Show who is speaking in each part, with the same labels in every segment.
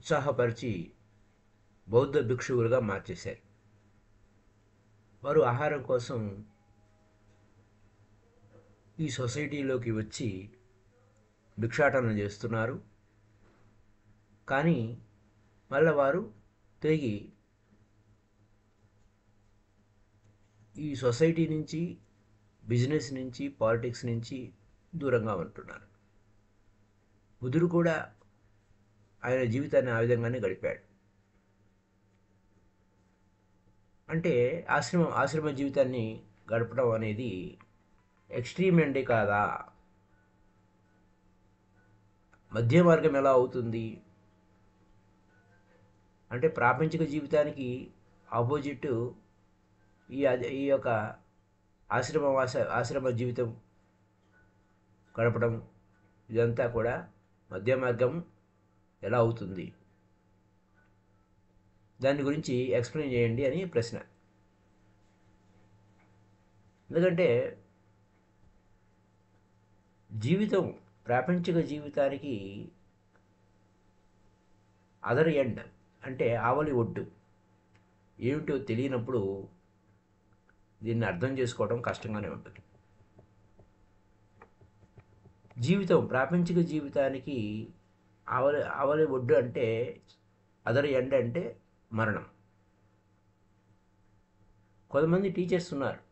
Speaker 1: ఉత్సాహపరిచి బౌద్ధ భిక్షువులుగా మార్చేశారు. వారు ఆహారం కోసం ఈ సొసైటీలోకి వచ్చి భిక్షాటన చేస్తున్నారు. కానీ మళ్ళీ వారు తిరిగి ఈ సొసైటీ నుంచి, బిజినెస్ నుంచి, పాలిటిక్స్ నుంచి దూరంగా ఉంటున్నారు. బుద్ధుడు కూడా ఆయన జీవితాన్ని ఆ విధంగానే గడిపాడు. అంటే ఆశ్రమ జీవితాన్ని గడపడం అనేది ఎక్స్ట్రీమ్ ఎండే కాదా? మధ్య మార్గం ఎలా అవుతుంది అంటే ప్రాపంచిక జీవితానికి ఆపోజిట్ ఈ యొక్క ఆశ్రమ జీవితం గడపడం, ఇదంతా కూడా మధ్య మార్గం ఎలా అవుతుంది, దాని గురించి ఎక్స్ప్లెయిన్ చేయండి అని ప్రశ్న. ఎందుకంటే జీవితం, ప్రాపంచిక జీవితానికి అదర్ ఎండ్ అంటే ఆవలి ఒడ్డు ఏమిటో తెలియనప్పుడు దీన్ని అర్థం చేసుకోవడం కష్టంగానే ఉంటుంది. జీవితం, ప్రాపంచిక జీవితానికి ఆవలి ఒడ్డు అంటే, అదర్ ఎండ్ అంటే మరణం. కొంతమంది టీచర్స్ ఉన్నారు,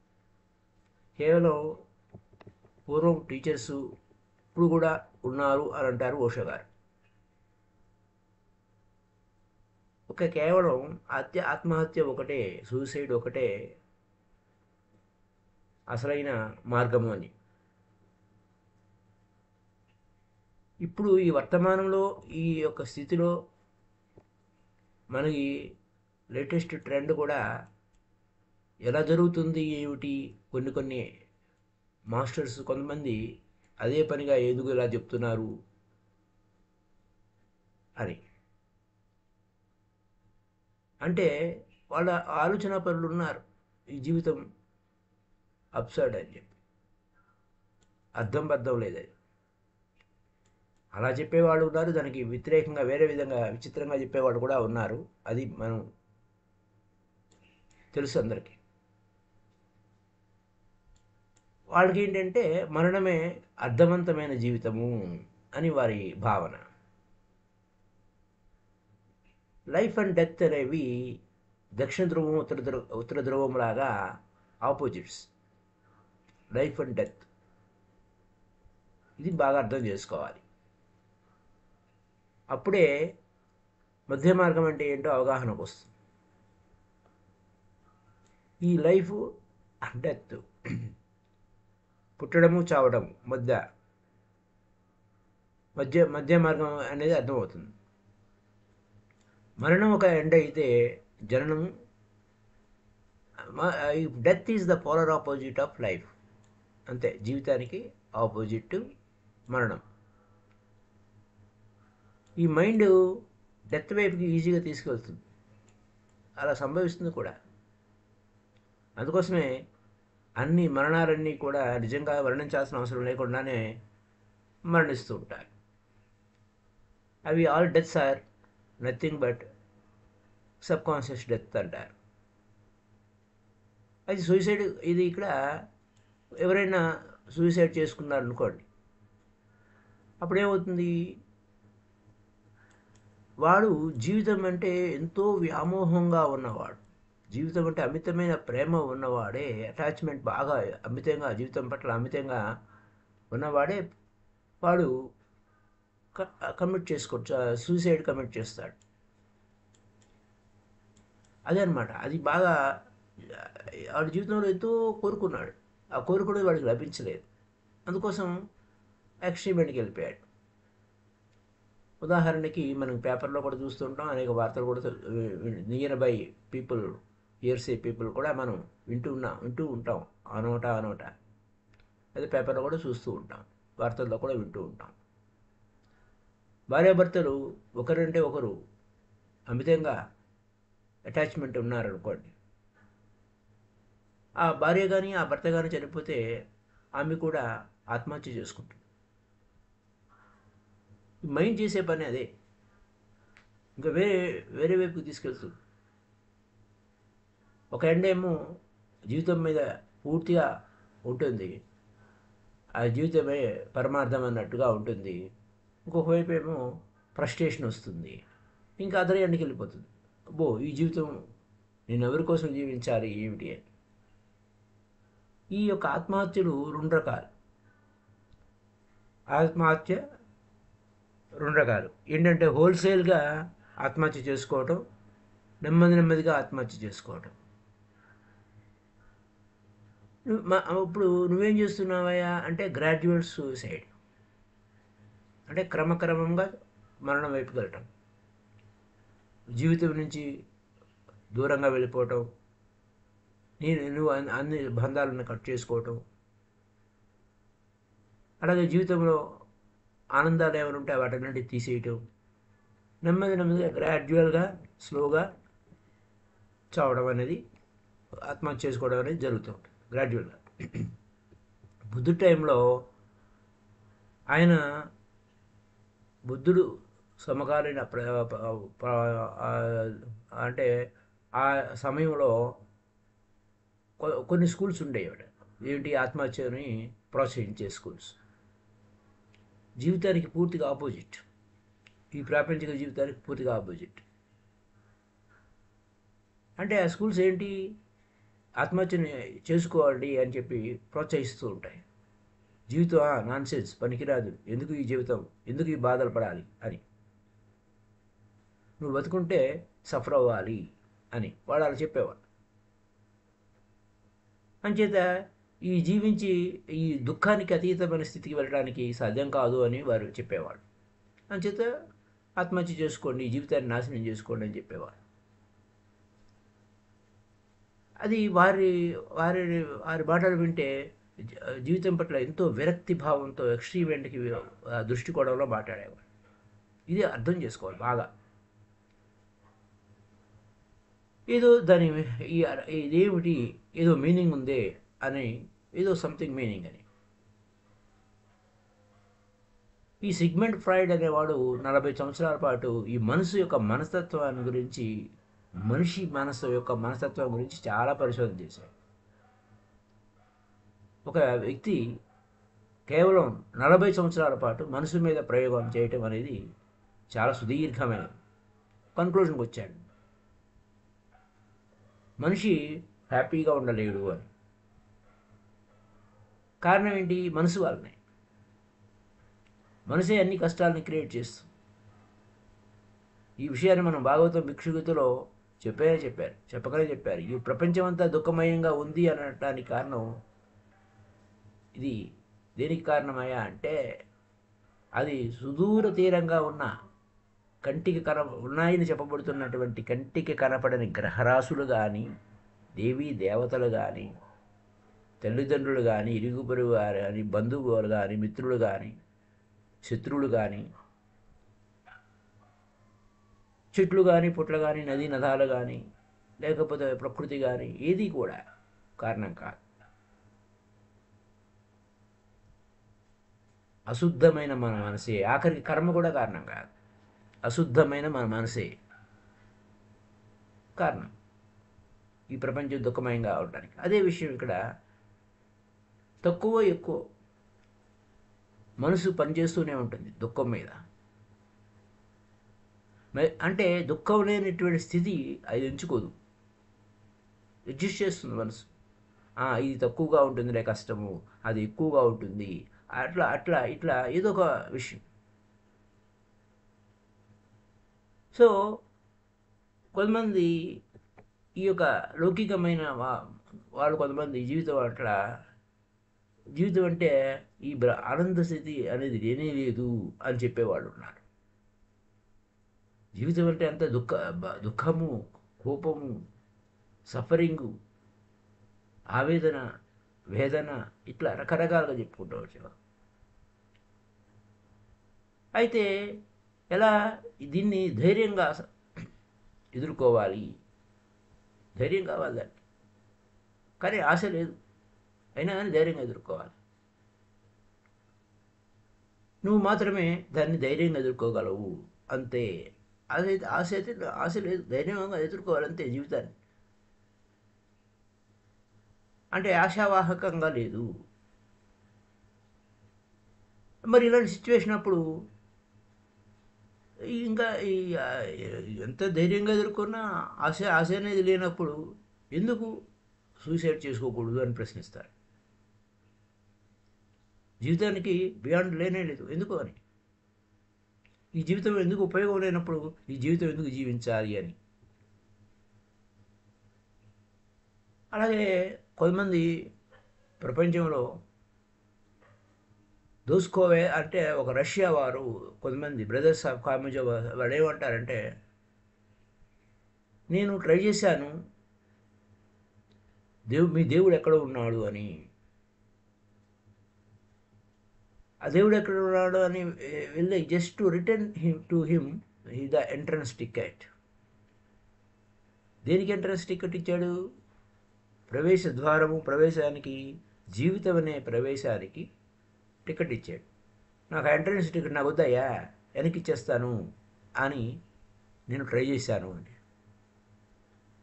Speaker 1: కేవలం పూర్వం టీచర్స్ ఇప్పుడు కూడా ఉన్నారు అని అంటారు ఓషో గారు. కేవలం ఆత్మహత్య ఒకటే, సూసైడ్ ఒకటే అసలైన మార్గము అని. ఇప్పుడు ఈ వర్తమానంలో ఈ యొక్క స్థితిలో మనకి లేటెస్ట్ ట్రెండ్ కూడా ఎలా జరుగుతుంది ఏమిటి, కొన్ని మాస్టర్స్ కొంతమంది అదే పనిగా ఎందుకు ఇలా చెప్తున్నారు అని. అంటే వాళ్ళ ఆలోచన పరులు ఉన్నారు, ఈ జీవితం అప్సర్డ్ అని చెప్పి, అర్థం బద్ధం లేదని అలా చెప్పేవాళ్ళు ఉన్నారు. దానికి వ్యతిరేకంగా వేరే విధంగా విచిత్రంగా చెప్పేవాళ్ళు కూడా ఉన్నారు. అది మనం తెలుసు అందరికీ. వాళ్ళకి ఏంటంటే మరణమే అర్థవంతమైన జీవితము అని వారి భావన. లైఫ్ అండ్ డెత్ అనేవి దక్షిణ ధ్రువం, ఉత్తర ధ్రువం లాగా ఆపోజిట్స్. లైఫ్ అండ్ డెత్, ఇది బాగా అర్థం చేసుకోవాలి. అప్పుడే మధ్య మార్గం అంటే ఏంటో అవగాహనకు వస్తుంది. ఈ లైఫ్ డెత్, పుట్టడము చావడం మధ్య మార్గం అనేది అర్థమవుతుంది. మరణం ఒక ఎండ్ అయితే జననం, death is the polar opposite of life. అంతే, జీవితానికి ఆపోజిట్ మరణం. ఈ మైండ్ డెత్ వైపుకి ఈజీగా తీసుకెళ్తుంది, అలా సంభవిస్తుంది కూడా. అందుకోసమే అన్ని మరణాలన్నీ కూడా నిజంగా వర్ణించాల్సిన అవసరం లేకుండానే మరణిస్తూ ఉంటారు. అవి all deaths are nothing but subconscious death అంటారు. అది సూసైడ్. ఇది ఇక్కడ ఎవరైనా సూసైడ్ చేసుకున్నారనుకోండి, అప్పుడేమవుతుంది, వాడు జీవితం అంటే ఎంతో వ్యామోహంగా ఉన్నవాడు, జీవితం అంటే అమితమైన ప్రేమ ఉన్నవాడే, అటాచ్మెంట్ బాగా అమితంగా, జీవితం పట్ల అమితంగా ఉన్నవాడే వాడు సూసైడ్ కమిట్ చేస్తాడు. అదే అనమాట. అది బాగా వాడి జీవితంలో ఎంతో కోరుకున్నాడు, ఆ కోరుకునేది వాడికి లభించలేదు, అందుకోసం ఎక్స్ట్రీమెంట్కి వెళ్ళిపోయాడు. ఉదాహరణకి మనం పేపర్లో కూడా చూస్తుంటాం, అనేక వార్తలు కూడా నియర్ బై పీపుల్, ఇయర్సే పీపుల్ కూడా మనం వింటూ ఉంటాం అనోట. అదే పేపర్లో కూడా చూస్తూ ఉంటాం, వార్తల్లో కూడా వింటూ ఉంటాం. భార్యాభర్తలు ఒకరంటే ఒకరు అమితంగా అటాచ్మెంట్ ఉన్నారనుకోండి, ఆ భార్య కానీ ఆ భర్త కానీ చనిపోతే ఆమె కూడా ఆత్మహత్య చేసుకుంటుంది. మైండ్ చేసే పని అదే. ఇంకా వేరే వేరే వైపుకి తీసుకెళ్తుంది. ఒక ఎండేమో జీవితం మీద పూర్తిగా ఉంటుంది, ఆ జీవితమే పరమార్థం అన్నట్టుగా ఉంటుంది. ఇంకొక వైపు ఏమో ఫ్రస్ట్రేషన్ వస్తుంది, ఇంకా అదర్ ఎండ్కి వెళ్ళిపోతుంది. అబ్బో ఈ జీవితం నేను ఎవరి కోసం జీవించాలి ఏమిటి అని. ఈ యొక్క ఆత్మహత్యలు రెండు రకాలు. ఆత్మహత్య రెండు రకాలు ఏంటంటే హోల్సేల్గా ఆత్మహత్య చేసుకోవటం, నెమ్మది నెమ్మదిగా ఆత్మహత్య చేసుకోవటం. ఇప్పుడు నువ్వేం చేస్తున్నావయ్యా అంటే గ్రాడ్యువల్ సూసైడ్, అంటే క్రమక్రమంగా మరణం వైపుకి వెళ్ళటం, జీవితం నుంచి దూరంగా వెళ్ళిపోవటం, నువ్వు అన్ని బంధాలను కట్ చేసుకోవటం, అలాగే జీవితంలో ఆనందాలు ఏమైనా ఉంటే వాటిని తీసేయటం, నెమ్మది నెమ్మదిగా గ్రాడ్యువల్గా స్లోగా చావడం అనేది, ఆత్మహత్య చేసుకోవడం అనేది జరుగుతూ ఉంటుంది గ్రాడ్యువల్గా. బుద్ధుడి టైంలో బుద్ధుడు సమకాలీన అంటే ఆ సమయంలో కొన్ని స్కూల్స్ ఉండేవి. ఏంటి ఆత్మహత్యని ప్రోత్సహించే స్కూల్స్. జీవితానికి పూర్తిగా ఆపోజిట్, ఈ ప్రాపంచిక జీవితానికి పూర్తిగా ఆపోజిట్. అంటే ఆ స్కూల్స్ ఏంటి, ఆత్మహత్యని చేసుకోవాలి అని చెప్పి ప్రోత్సహిస్తూ ఉంటాయి. జీవితం నాన్సెన్స్, పనికిరాదు, ఎందుకు ఈ జీవితం, ఎందుకు ఈ బాధలు పడాలి అని, నువ్వు బతుకుంటే సఫర్ అవ్వాలి అని వాడు అలా చెప్పేవాడు. అంచేత ఈ జీవించి ఈ దుఃఖానికి అతీతమైన స్థితికి వెళ్ళడానికి సాధ్యం కాదు అని వారు చెప్పేవాడు. అంచేత ఆత్మహత్య చేసుకోండి, జీవితాన్ని నాశనం చేసుకోండి అని చెప్పేవాడు. అది వారి వారి వారి మాటలు వింటే జీవితం పట్ల ఎంతో విరక్తి భావంతో ఎక్స్ట్రీమ్ ఎండ్కి దృష్టికోణంలో మాట్లాడేవాడు. ఇది అర్థం చేసుకోవాలి బాగా. ఏదో దాని ఇదేమిటి, ఏదో మీనింగ్ ఉందే అని, ఏదో సంథింగ్ మీనింగ్ అని. ఈ సిగ్మెంట్ ఫ్రాయిడ్ అనేవాడు 40 సంవత్సరాల పాటు ఈ మనసు యొక్క మనస్తత్వాన్ని గురించి, మనిషి మనసు యొక్క మనస్తత్వం గురించి చాలా పరిశోధన చేశాడు. ఒక వ్యక్తి కేవలం 40 సంవత్సరాల పాటు మనసు మీద ప్రయోగం చేయటం అనేది చాలా సుదీర్ఘమైన కన్క్లూజన్కి వచ్చాడు. మనిషి హ్యాపీగా ఉండలేడు అని. కారణం ఏంటి, మనసు వల్లనే. మనసే అన్ని కష్టాలని క్రియేట్ చేస్తుంది. ఈ విషయాన్ని మనం భాగవతం భిక్షుగతిలో చెప్పగానే చెప్పారు. ఈ ప్రపంచం అంతా దుఃఖమయంగా ఉంది అనడానికి కారణం ఇది. దేనికి కారణమయ్యా అంటే అది సుదూర తీరంగా ఉన్న కంటికి ఉన్నాయని చెప్పబడుతున్నటువంటి కంటికి కనపడని గ్రహరాశులు కానీ, దేవీ దేవతలు కానీ, తల్లిదండ్రులు కానీ, ఇరుగు పొరుగు కానీ, బంధువులు కానీ, మిత్రులు కానీ, శత్రువులు కానీ, చెట్లు కానీ, పుట్లు కానీ, నదీ నదాలు కానీ, లేకపోతే ప్రకృతి కానీ, ఏది కూడా కారణం కాదు. అశుద్ధమైన మన మనసే, ఆఖరికి కర్మ కూడా కారణం కాదు. అశుద్ధమైన మన మనసే కారణం ఈ ప్రపంచం దుఃఖమయంగా అవడానికి. అదే విషయం ఇక్కడ తక్కువ ఎక్కువ మనసు పనిచేస్తూనే ఉంటుంది దుఃఖం మీద. అంటే దుఃఖం లేనటువంటి స్థితి అది ఎంచుకోదు, అడ్జస్ట్ చేస్తుంది మనసు. ఇది తక్కువగా ఉంటుందిలే కష్టము, అది ఎక్కువగా ఉంటుంది, అట్లా అట్లా ఇట్లా ఏదో ఒక విషయం. సో కొంతమంది ఈ యొక్క లౌకికమైన వాళ్ళు, కొంతమంది జీవితం అంటే ఈ ఆనంద స్థితి అనేది లేనే లేదు అని చెప్పేవాళ్ళు ఉన్నారు. జీవితం అంటే అంత దుఃఖము, కోపము, సఫరింగు, ఆవేదన, వేదన, ఇట్లా రకరకాలుగా చెప్పుకుంటూ వచ్చేవారు. అయితే ఎలా దీన్ని ధైర్యంగా ఎదుర్కోవాలి, ధైర్యం కావాలి దానికి. కానీ ఆశ లేదు, అయినా కానీ ధైర్యంగా ఎదుర్కోవాలి. నువ్వు మాత్రమే దాన్ని ధైర్యంగా ఎదుర్కోగలవు, అంతే. అదైతే ఆశ లేదు, ధైర్యంగా ఎదుర్కోవాలంతే జీవితాన్ని. అంటే ఆశావాహకంగా లేదు. మరి ఇలాంటి సిచ్యువేషన్ అప్పుడు ఇంకా ఎంత ధైర్యంగా ఎదుర్కొన్నా ఆశ అనేది లేనప్పుడు ఎందుకు సూసైడ్ చేసుకోకూడదు అని ప్రశ్నిస్తారు. జీవితానికి బియాండ్ లేనే లేదు ఎందుకు అని. ఈ జీవితం ఎందుకు ఉపయోగం లేనప్పుడు ఈ జీవితం ఎందుకు జీవించాలి అని. అలాగే కొంతమంది ప్రపంచంలో దోసుకోవే అంటే ఒక రష్యా వారు కొంతమంది బ్రదర్స్ ఆఫ్ కామజో వాళ్ళు ఏమంటారంటే, నేను ట్రై చేశాను మీ దేవుడు ఎక్కడ ఉన్నాడు అని. ఆ దేవుడు ఎక్కడ ఉన్నాడు అని వెళ్ళి just to return him the entrance ticket. దేనికి ఎంట్రన్స్ టికెట్ ఇచ్చాడు? ప్రవేశ ద్వారము, ప్రవేశానికి, జీవితం అనే ప్రవేశానికి టికెట్ ఇచ్చాడు. నాకు ఎంట్రన్స్ టికెట్ నాకు వద్దయ్యా, వెనక్కి ఇచ్చేస్తాను అని నేను ట్రై చేశాను అని.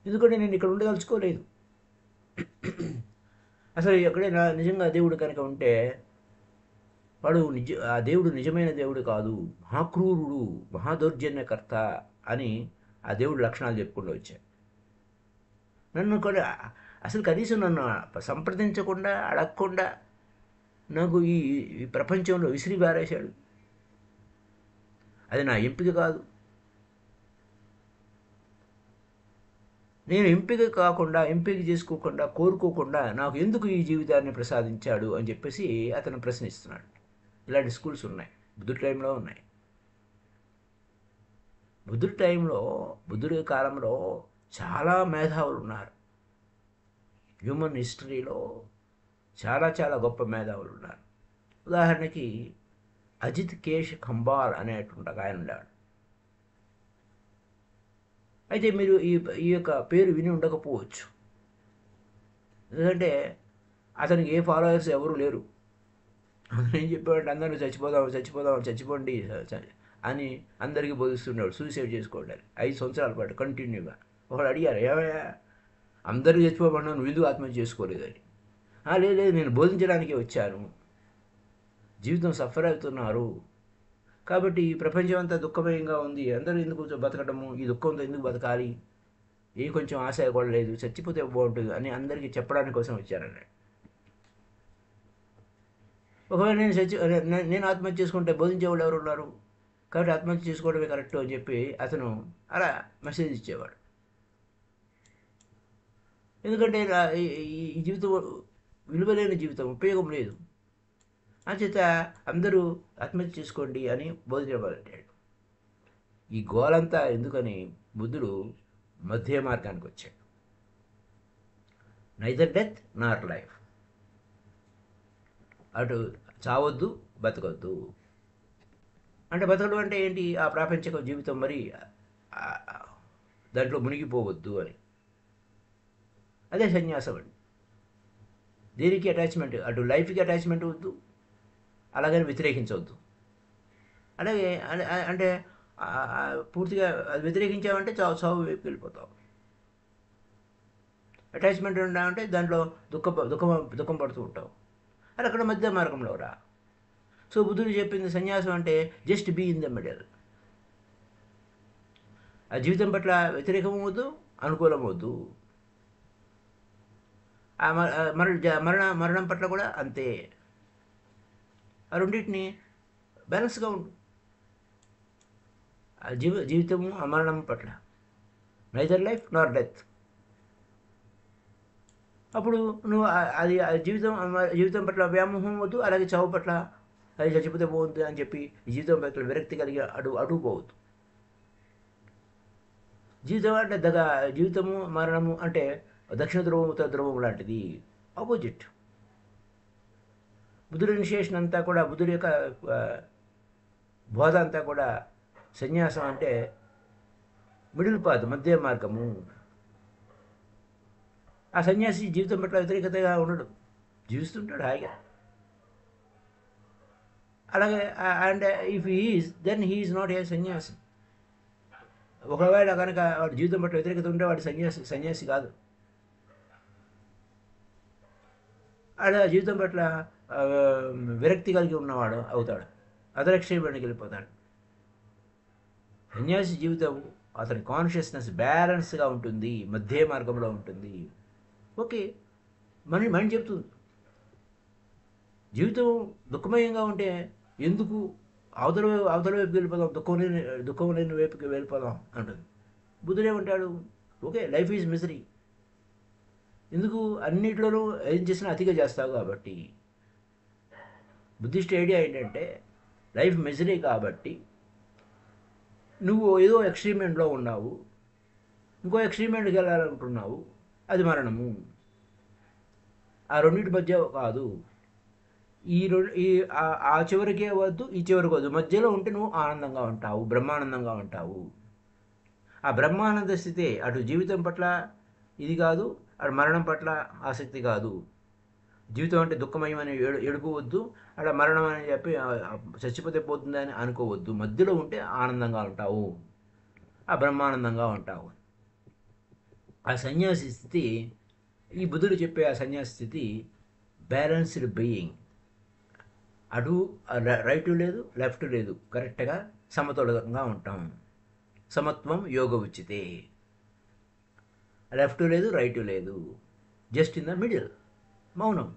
Speaker 1: ఎందుకంటే నేను ఇక్కడ ఉండదలుచుకోలేదు. అసలు ఎక్కడైనా నిజంగా దేవుడు కనుక ఉంటే వాడు ఆ దేవుడు నిజమైన దేవుడు కాదు, మహాక్రూరుడు, మహాదౌర్జన్యకర్త అని ఆ దేవుడు లక్షణాలు చెప్పుకుంటూ వచ్చాడు. నన్ను కూడా అసలు కనీసం నన్ను సంప్రదించకుండా, అడగకుండా నాకు ఈ ప్రపంచంలో విసిరి పారేశాడు. అది నా ఎంపిక కాదు. నేను ఎంపిక చేసుకోకుండా, కోరుకోకుండా నాకు ఎందుకు ఈ జీవితాన్ని ప్రసాదించాడు అని చెప్పేసి అతను ప్రశ్నిస్తున్నాడు. ఇలాంటి స్కూల్స్ ఉన్నాయి, బుద్ధుడి టైంలో ఉన్నాయి. బుద్ధుడి కాలంలో చాలా మేధావులు ఉన్నారు. హ్యూమన్ హిస్టరీలో చాలా చాలా గొప్ప మేధావులు ఉన్నారు. ఉదాహరణకి అజిత్ కేష్ ఖంబాల్ అనేటువంటి ఒక ఆయన ఉన్నాడు. అయితే మీరు ఈ యొక్క పేరు విని ఉండకపోవచ్చు, ఎందుకంటే అతనికి ఏ ఫాలోవర్స్ ఎవరు లేరు. అతను ఏం చెప్పాడంటే అందరూ చచ్చిపోండి అని అందరికీ బోధిస్తున్నాడు సూసైడ్ చేసుకోవడానికి 5 సంవత్సరాల పాటు కంటిన్యూగా. ఒకడు అడిగారు, ఏమయ్యా అందరూ చచ్చిపోమన్నాను, నువ్వు ఎందుకు ఆత్మహత్య చేసుకోలేదని. లేదు నేను బోధించడానికే వచ్చాను, జీవితం సఫర్ అవుతున్నారు కాబట్టి ఈ ప్రపంచం అంతా దుఃఖమయంగా ఉంది, అందరూ ఎందుకు బతకడము, ఈ దుఃఖంతో ఎందుకు బతకాలి, కొంచెం ఆశ కూడా లేదు, చచ్చిపోతే బాగుంటుంది అని అందరికీ చెప్పడానికి కోసం వచ్చారన్నాడు. ఒకవేళ నేను ఆత్మహత్య చేసుకుంటే బోధించేవాళ్ళు ఎవరు ఉన్నారు, కాబట్టి ఆత్మహత్య చేసుకోవడమే కరెక్ట్ అని చెప్పి అతను అలా మెసేజ్ ఇచ్చేవాడు. ఎందుకంటే ఈ జీవితం విలువలేని జీవితం, ఉపయోగం లేదు, అంచేత అందరూ ఆత్మహత్య చేసుకోండి అని బోధించబడ్డాడు. ఈ గోలంతా ఎందుకని బుద్ధుడు మధ్య మార్గానికి వచ్చాడు. నైదర్ డెత్ నార్ లైఫ్, అటు చావద్దు బతకొద్దు. అంటే బతకడం అంటే ఏంటి? ఆ ప్రాపంచిక జీవితం మరి దాంట్లో మునిగిపోవద్దు అని. అదే సన్యాసం అండి. దేనికి అటాచ్మెంట్, అటు లైఫ్కి అటాచ్మెంట్ వద్దు, అలాగని వ్యతిరేకించవద్దు. అలాగే అంటే పూర్తిగా అది వ్యతిరేకించామంటే చావు వైపు వెళ్ళిపోతాం. అటాచ్మెంట్ ఉన్నామంటే దాంట్లో దుఃఖం పడుతూ ఉంటాం. అది అక్కడ మధ్య మార్గంలో రా. సో బుద్ధుడు చెప్పింది సన్యాసం అంటే just be in the middle. ఆ జీవితం పట్ల వ్యతిరేకం వద్దు, అనుకూలం వద్దు. ఆ మరణం పట్ల కూడా అంతే. ఆ రెండింటిని బ్యాలెన్స్గా ఉండు. ఆ జీవితము ఆ మరణం పట్ల నైదర్ లైఫ్ నార్ డెత్. అప్పుడు నువ్వు అది జీవితం పట్ల వ్యామోహం వద్దు, అలాగే చావు పట్ల అది చచ్చిపోతే బాగుంది అని చెప్పి జీవితం పట్ల విరక్తి కలిగి అడుగు పోవద్దు. జీవితం అంటే జీవితము మరణము అంటే దక్షిణ ధ్రువం ఉత్తర ధ్రువం లాంటిది, ఆపోజిట్. బుద్ధుడి ఇనిషియేషన్ అంతా కూడా, బుద్ధుడి యొక్క బోధ అంతా కూడా సన్యాసం అంటే మిడిల్ పాత్, మధ్య మార్గము. ఆ సన్యాసి జీవితం పట్ల వ్యతిరేకతగా ఉండడు, జీవిస్తుంటాడు హాయిగా. అలాగే and if he is then he is not a సన్యాసి. ఒకవేళ కనుక వాడి జీవితం పట్ల వ్యతిరేకత ఉంటే వాడు సన్యాసి కాదు. వాడు జీవితం పట్ల ఆ, విరక్తి కలిగి ఉన్నవాడు అవుతాడు, అదరక్షేపణకి వెళ్ళిపోతాడు. సన్యాసి జీవితం అతని కాన్షియస్నెస్ బ్యాలెన్స్గా ఉంటుంది, మధ్య మార్గంలో ఉంటుంది. ఓకే, మైండ్ చెప్తుంది జీవితం దుఃఖమయంగా ఉంటే ఎందుకు అవతల వైపు వెళ్ళిపోదాం, దుఃఖం లేని వైపుకి వెళ్ళిపోదాం అంటుంది. బుద్ధుడు ఏమంటాడు, ఓకే లైఫ్ ఈజ్ మిజరీ, ఎందుకు అన్నిట్లోనూ ఏం చేసినా అతిగా చేస్తావు కాబట్టి. బుద్ధిస్ట్ ఐడియా ఏంటంటే లైఫ్ మిజరీ కాబట్టి నువ్వు ఏదో ఎక్స్ట్రీమెంట్లో ఉన్నావు, ఇంకో ఎక్స్ట్రీమెంట్కి వెళ్ళాలనుకుంటున్నావు, అది మరణము. ఆ రెండింటి మధ్య కాదు, ఆ చివరికే వద్దు, ఈ చివరికి వద్దు, మధ్యలో ఉంటే నువ్వు ఆనందంగా ఉంటావు, బ్రహ్మానందంగా ఉంటావు. ఆ బ్రహ్మానంద స్థితే అటు జీవితం పట్ల ఇది కాదు, అటు మరణం పట్ల ఆసక్తి కాదు. జీవితం అంటే దుఃఖమయమని ఏడుకోవద్దు, అలా మరణం అని చెప్పి చచ్చిపోతే పోతుందని అనుకోవద్దు. మధ్యలో ఉంటే ఆనందంగా ఉంటావు, ఆ బ్రహ్మానందంగా ఉంటావు. ఆ సన్యాసి స్థితి, ఈ బుద్ధుడు చెప్పే ఆ సన్యాసి స్థితి బ్యాలెన్స్డ్ బీయింగ్. అటు రైటు లేదు, లెఫ్ట్ లేదు, కరెక్ట్గా సమతులంగా ఉంటాం. సమత్వం యోగ ఉచితే. లెఫ్ట్ లేదు, రైటు లేదు, జస్ట్ ఇన్ ద మిడిల్. మౌనం,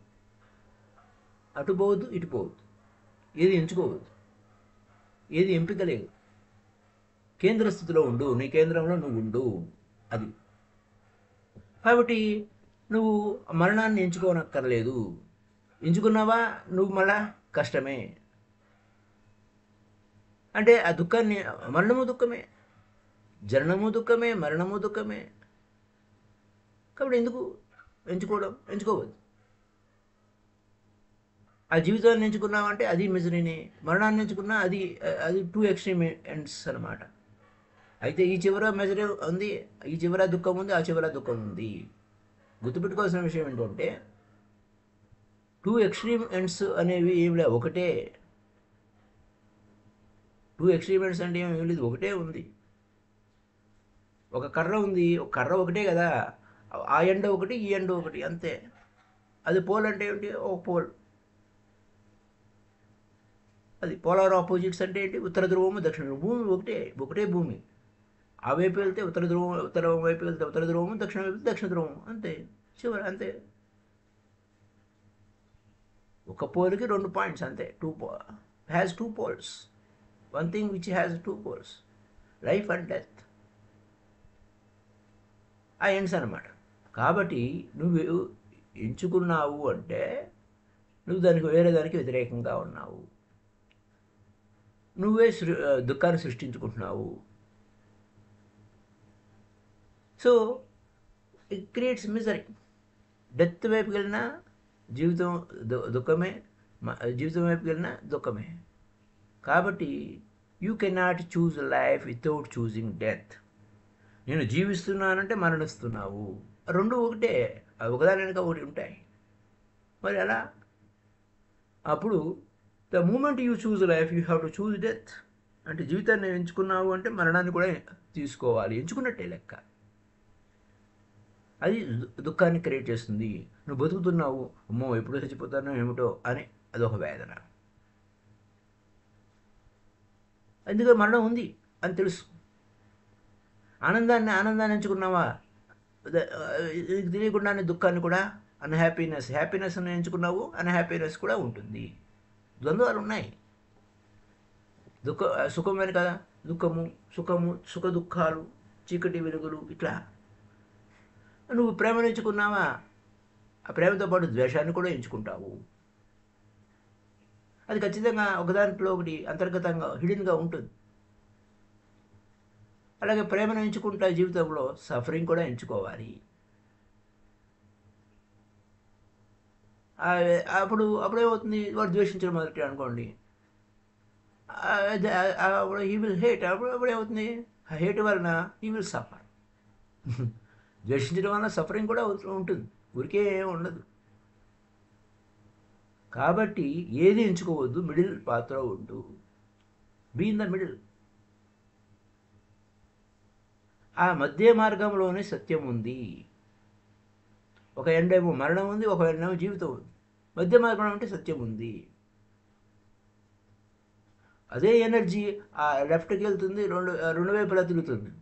Speaker 1: అటు పోవద్దు, ఇటు పోవద్దు, ఏది ఎంచుకోవద్దు, ఏది ఎంపిక లేదు. కేంద్ర స్థితిలో ఉండు, నీ కేంద్రంలో నువ్వు ఉండు. అది కాబట్టి నువ్వు మరణాన్ని ఎంచుకోనక్కర్లేదు. ఎంచుకున్నావా నువ్వు మళ్ళా కష్టమే. అంటే ఆ దుఃఖాన్ని, మరణము దుఃఖమే, జననము దుఃఖమే, మరణము దుఃఖమే. కాబట్టి ఎందుకు ఎంచుకోవద్దు. ఆ జీవితాన్ని ఎంచుకున్నామంటే అది మిజరీనే, మరణాన్ని ఎంచుకున్నా అది టూ ఎక్స్ట్రీమ్ ఎండ్స్ అనమాట. అయితే ఈ చివర మెజరీ ఉంది, ఈ చివర దుఃఖం ఉంది, ఆ చివర దుఃఖం ఉంది. గుర్తుపెట్టుకోవాల్సిన విషయం ఏంటంటే టూ ఎక్స్ట్రీమ్ ఎండ్స్ అనేవి ఏమి లేవు, ఒకటే. టూ ఎక్స్ట్రీమ్ ఎండ్స్ అంటే ఏమి లేదు, ఒకటే ఉంది. ఒక కర్ర ఉంది, ఒక కర్ర ఒకటే కదా, ఆ ఎండ ఒకటి, ఈ ఎండ ఒకటి, అంతే. అది పోల్ అంటే ఏంటి, ఒక పోల్. అది పోలార్ ఆపోజిట్స్ అంటే ఏంటి, ఉత్తర ధ్రువము, దక్షిణ ధ్రువం. భూమి ఒకటే భూమి. ఆ వైపు వెళ్తే ఉత్తరం వైపు వెళ్తే ఉత్తర ధ్రువము, దక్షిణ వైపు దక్షిణ ధ్రువము, అంతే. చివరి అంతే. ఒక పోల్కి 2 పాయింట్స్ అంతే. Has 2 poles. One thing which has 2 poles, life and death. ఆ ఎండ్స్ అనమాట. కాబట్టి నువ్వు ఎంచుకున్నావు అంటే నువ్వు వేరే దానికి వ్యతిరేకంగా ఉన్నావు. నువ్వే దుఃఖాన్ని సృష్టించుకుంటున్నావు. So it creates misery. Death వైపుకి వెళ్ళినా జీవితం దుఃఖమే, జీవితం వైపుకి వెళ్ళినా దుఃఖమే. కాబట్టి you cannot choose life without choosing death. నేను జీవిస్తున్నానంటే మరణిస్తున్నావు, రెండు ఒకటే, ఒకదాని వెనుక ఒకటి ఉంటాయి. మరి అలా అప్పుడు the moment you choose life you have to choose death. అంటే జీవితాన్ని ఎంచుకున్నావు అంటే మరణాన్ని కూడా తీసుకోవాలి, ఎంచుకున్నట్టే లెక్క. అది దుఃఖాన్ని క్రియేట్ చేస్తుంది. నువ్వు బతుకుతున్నావు, అమ్మో ఎప్పుడు చచ్చిపోతానో ఏమిటో అని అదొక వేదన. అందుకే మరణం ఉంది అని తెలుసు. ఆనందాన్ని ఎంచుకున్నావా, తెలియకుండానే దుఃఖాన్ని కూడా, హ్యాపీనెస్ని ఎంచుకున్నావు, అన్హ్యాపీనెస్ కూడా ఉంటుంది. ద్వంద్వాలు ఉన్నాయి. సుఖం వెనుక దుఃఖము, సుఖ దుఃఖాలు, చీకటి వెలుగులు, ఇట్లా. నువ్వు ప్రేమను ఎంచుకున్నావా, ఆ ప్రేమతో పాటు ద్వేషాన్ని కూడా ఎంచుకుంటావు. అది ఖచ్చితంగా ఒకదాంట్లో ఒకటి అంతర్గతంగా హిడెన్గా ఉంటుంది. అలాగే ప్రేమను ఎంచుకుంటా జీవితంలో సఫరింగ్ కూడా ఎంచుకోవాలి. అప్పుడేమవుతుంది, వాడు ద్వేషించడం మొదటి అనుకోండి, అప్పుడు హీ విల్ హేట్. అప్పుడేమవుతుంది, ఆ హేట్ వలన హీ విల్ సఫర్. ద్వేషించడం వలన సఫరింగ్ కూడా ఉంటుంది, ఊరికే ఉండదు. కాబట్టి ఏది ఎంచుకోవద్దు, మిడిల్ పాత్ర ఉండు. Be in the middle. ఆ మధ్య మార్గంలోనే సత్యం ఉంది. ఒక ఎండేమో మరణం ఉంది, ఒక ఎండేమో జీవితం ఉంది. మధ్య మార్గం అంటే సత్యం ఉంది. అదే ఎనర్జీ ఆ లెఫ్ట్కి వెళ్తుంది, రెండు వైపులా తిరుగుతుంది,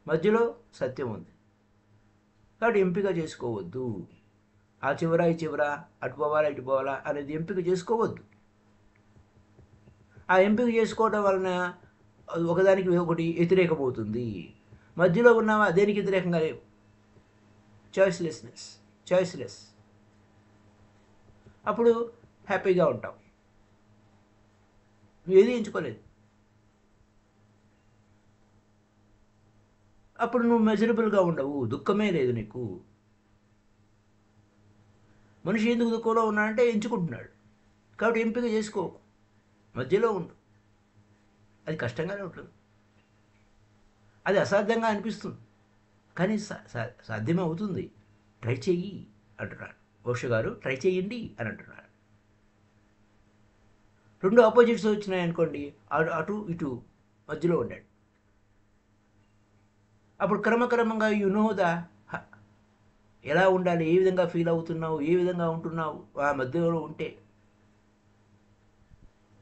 Speaker 1: మధ్యలో సత్యం ఉంది. కాబట్టి ఎంపిక చేసుకోవద్దు. ఆ చివర ఈ చివర, అటు పోవాలా ఇటు పోవాలా అనేది ఎంపిక చేసుకోవద్దు. ఆ ఎంపిక చేసుకోవడం వలన ఒకదానికి ఒకటి వ్యతిరేకమవుతుంది. మధ్యలో ఉన్నావా దేనికి వ్యతిరేకంగా లేవు. చాయిస్లెస్. అప్పుడు హ్యాపీగా ఉంటావు. నువ్వు ఏది ఎంచుకోలేదు. అప్పుడు నువ్వు మెజరబుల్గా ఉండవు, దుఃఖమే లేదు నీకు. మనిషి ఎందుకు దుఃఖంలో ఉన్నాడంటే ఎంచుకుంటున్నాడు. కాబట్టి ఎంపిక చేసుకో, మధ్యలో ఉండు. అది కష్టంగానే ఉంటుంది, అది అసాధ్యంగా అనిపిస్తుంది, కానీ సాధ్యమే అవుతుంది. ట్రై చెయ్యి అంటున్నాడు ఓషో గారు. ట్రై చేయండి అని అంటున్నాడు. రెండు ఆపోజిట్స్ వచ్చినాయి అనుకోండి, అటు ఇటు మధ్యలో ఉండండి. అప్పుడు క్రమక్రమంగా ఎలా ఉండాలి, ఏ విధంగా ఫీల్ అవుతున్నావు, ఏ విధంగా ఉంటున్నావు. ఆ మధ్యలో ఉంటే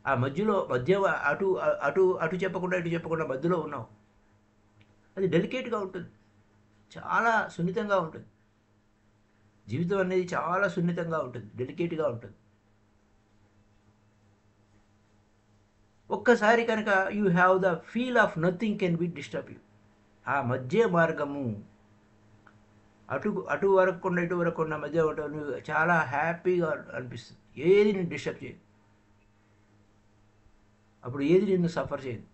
Speaker 1: ఆ మధ్య అటు అటు అటు చెప్పకుండా ఇటు చెప్పకుండా మధ్యలో ఉన్నావు. అది డెలికేట్గా ఉంటుంది, చాలా సున్నితంగా ఉంటుంది. జీవితం అనేది చాలా సున్నితంగా ఉంటుంది, డెలికేట్గా ఉంటుంది. ఒక్కసారి కనుక you have the feel of nothing can be disturb you. ఆ మధ్య మార్గము అటు వరకు ఇటు వరకు మధ్య నువ్వు చాలా హ్యాపీగా అనిపిస్తుంది. ఏది నేను డిస్టర్బ్ చేయదు, అప్పుడు ఏది నిన్ను సఫర్ చేయదు.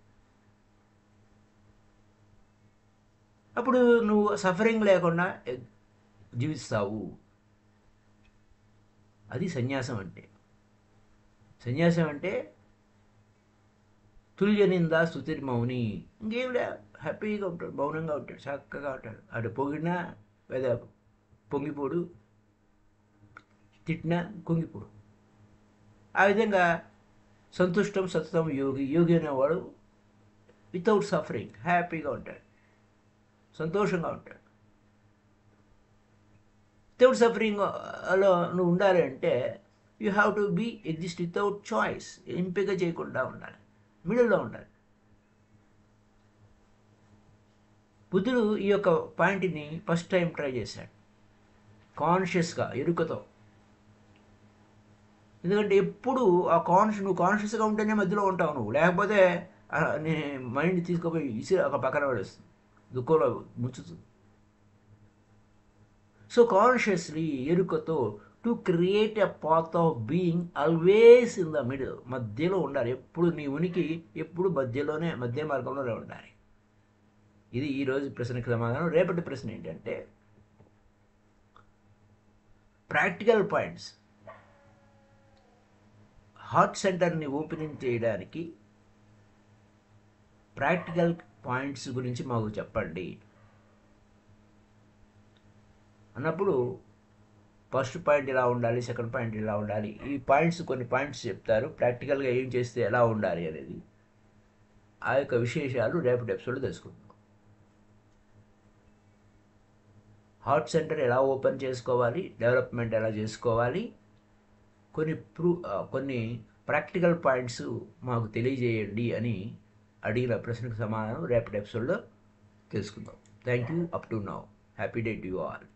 Speaker 1: అప్పుడు నువ్వు సఫరింగ్ లేకుండా జీవిస్తావు. అది సన్యాసం అంటే. సన్యాసం అంటే తుల్య నిందా స్తుతిర్మౌని. ఇంకేం లే, హ్యాపీగా ఉంటాడు, మౌనంగా ఉంటాడు, చక్కగా ఉంటాడు. అటు పొగిడినా లేదా పొంగిపోడు, తిట్టినా కుంగిపోడు. ఆ విధంగా సంతుష్టం సతతం యోగి అనేవాడు వితౌట్ సఫరింగ్ హ్యాపీగా ఉంటాడు, సంతోషంగా ఉంటాడు. వితౌట్ సఫరింగ్లో నువ్వు ఉండాలి అంటే you have to be exist without choice. ఎంపిక చేయకుండా ఉండాలి, మిడిల్లో ఉండాలి. బుద్ధుడు ఈ యొక్క పాయింట్ని ఫస్ట్ టైం ట్రై చేశాడు కాన్షియస్గా, ఎరుకతో. ఎందుకంటే ఎప్పుడు నువ్వు కాన్షియస్గా ఉంటేనే మధ్యలో ఉంటావు. నువ్వు లేకపోతే నీ మైండ్ తీసుకుపోయి ఒక పక్కన పడేస్తుంది, దుఃఖంలో ముంచుతుంది. సో కాన్షియస్లీ, ఎరుకతో, to create a path of being always in the middle. మధ్యలో ఉండాలి ఎప్పుడు. నీ ఉనికి ఎప్పుడు మధ్య మార్గంలోనే ఉండాలి. ఇది ఈరోజు ప్రశ్నకి సమాధానం. రేపటి ప్రశ్న ఏంటంటే ప్రాక్టికల్ పాయింట్స్. హార్ట్ సెంటర్ని ఓపెనింగ్ చేయడానికి ప్రాక్టికల్ పాయింట్స్ గురించి మాకు చెప్పండి అన్నప్పుడు ఫస్ట్ పాయింట్ ఇలా ఉండాలి, సెకండ్ పాయింట్ ఇలా ఉండాలి. ఈ కొన్ని పాయింట్స్ చెప్తారు, ప్రాక్టికల్గా ఏం చేస్తే ఎలా ఉండాలి అనేది. ఆ యొక్క విశేషాలు రేపటి ఎపిసోడ్లో తెలుసుకుందాం. హార్ట్ సెంటర్ ఎలా ఓపెన్ చేసుకోవాలి, డెవలప్మెంట్ ఎలా చేసుకోవాలి, కొన్ని ప్రాక్టికల్ పాయింట్స్ మాకు తెలియజేయండి అని అడిగిన ప్రశ్నకు సమాధానం రేపటి ఎపిసోడ్లో తెలుసుకుందాం. Thank you. Up to now happy day to you all.